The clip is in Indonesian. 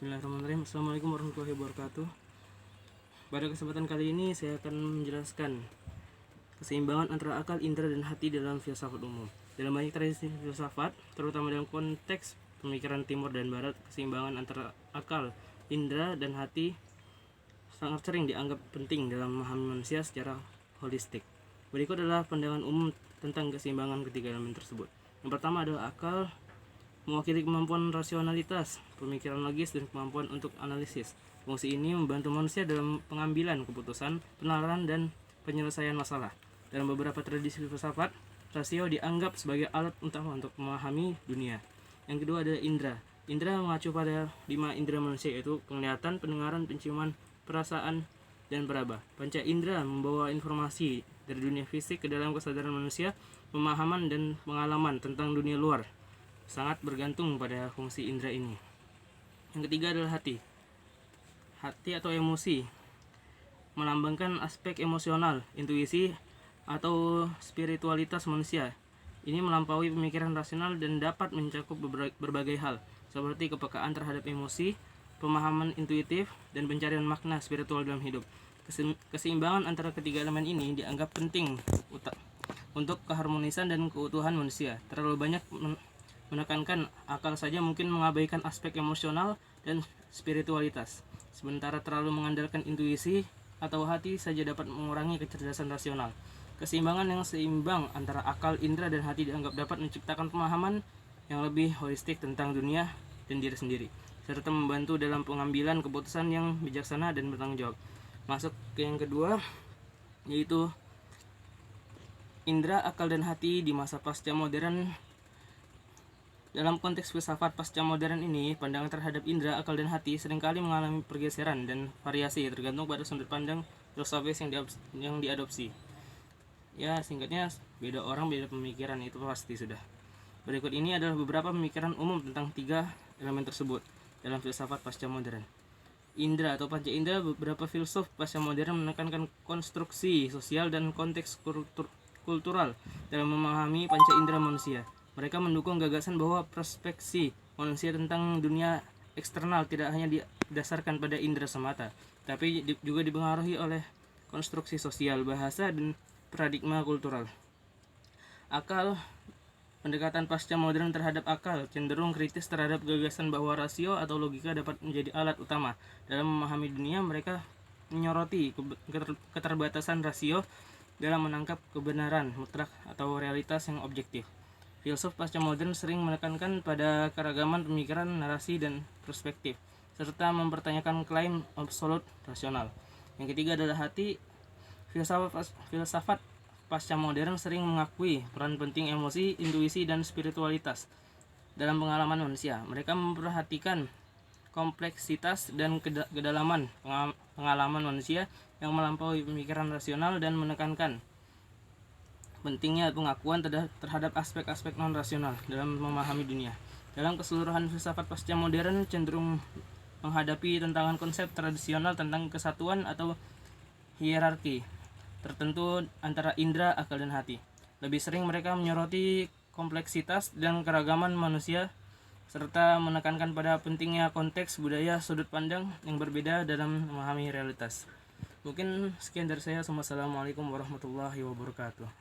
Bismillahirrahmanirrahim. Assalamualaikum warahmatullahi wabarakatuh. Pada kesempatan kali ini saya akan menjelaskan keseimbangan antara akal, indera, dan hati dalam filsafat umum. Dalam banyak tradisi filsafat, terutama dalam konteks pemikiran timur dan barat, keseimbangan antara akal, indera, dan hati sangat sering dianggap penting dalam memahami manusia secara holistik. Berikut adalah pandangan umum tentang keseimbangan ketiga elemen tersebut. Yang pertama adalah akal mewakili kemampuan rasionalitas, pemikiran logis, dan kemampuan untuk analisis. Fungsi ini membantu manusia dalam pengambilan keputusan, penalaran, dan penyelesaian masalah. Dalam beberapa tradisi filsafat, rasio dianggap sebagai alat utama untuk memahami dunia. Yang kedua adalah indera. Indera mengacu pada 5 indera manusia, yaitu penglihatan, pendengaran, penciuman, perasaan, dan peraba. Panca indera membawa informasi dari dunia fisik ke dalam kesadaran manusia. Pemahaman dan pengalaman tentang dunia luar sangat bergantung pada fungsi indera ini. Yang ketiga adalah hati. Hati atau emosi melambangkan aspek emosional, intuisi, atau spiritualitas manusia. Ini melampaui pemikiran rasional dan dapat mencakup berbagai hal, seperti kepekaan terhadap emosi, pemahaman intuitif, dan pencarian makna spiritual dalam hidup. Keseimbangan antara ketiga elemen ini dianggap penting untuk keharmonisan dan keutuhan manusia. Terlalu banyak menekankan akal saja mungkin mengabaikan aspek emosional dan spiritualitas, sementara terlalu mengandalkan intuisi atau hati saja dapat mengurangi kecerdasan rasional. Keseimbangan yang seimbang antara akal, indera, dan hati dianggap dapat menciptakan pemahaman yang lebih holistik tentang dunia dan diri sendiri, serta membantu dalam pengambilan keputusan yang bijaksana dan bertanggung jawab. Masuk ke yang kedua, yaitu indera, akal, dan hati di masa pasca modern. Dalam konteks filsafat pasca modern ini, pandangan terhadap indera, akal, dan hati seringkali mengalami pergeseran dan variasi tergantung pada sudut pandang filosofis yang diadopsi. Ya, singkatnya beda orang beda pemikiran, itu pasti sudah. Berikut ini adalah beberapa pemikiran umum tentang 3 elemen tersebut dalam filsafat pasca modern. Indera atau panca indera, beberapa filsuf pasca modern menekankan konstruksi sosial dan konteks kultural dalam memahami panca indera manusia. Mereka mendukung gagasan bahwa perspeksi manusia tentang dunia eksternal tidak hanya didasarkan pada indera semata, tapi juga dipengaruhi oleh konstruksi sosial, bahasa, dan paradigma kultural. Akal. Pendekatan pasca modern terhadap akal cenderung kritis terhadap gagasan bahwa rasio atau logika dapat menjadi alat utama dalam memahami dunia. Mereka menyoroti keterbatasan rasio dalam menangkap kebenaran mutlak atau realitas yang objektif. Filsuf pasca modern sering menekankan pada keragaman pemikiran, narasi, dan perspektif, serta mempertanyakan klaim absolut rasional. Yang ketiga adalah hati. Filsafat pasca modern sering mengakui peran penting emosi, intuisi, dan spiritualitas dalam pengalaman manusia. Mereka memperhatikan kompleksitas dan kedalaman pengalaman manusia yang melampaui pemikiran rasional dan menekankan pentingnya pengakuan terhadap aspek-aspek non-rasional dalam memahami dunia. Dalam keseluruhan, filsafat pasca modern cenderung menghadapi tantangan konsep tradisional tentang kesatuan atau hierarki tertentu antara indera, akal, dan hati. Lebih sering mereka menyoroti kompleksitas dan keragaman manusia, serta menekankan pada pentingnya konteks, budaya, sudut pandang yang berbeda dalam memahami realitas. Mungkin sekian dari saya. Wassalamualaikum warahmatullahi wabarakatuh.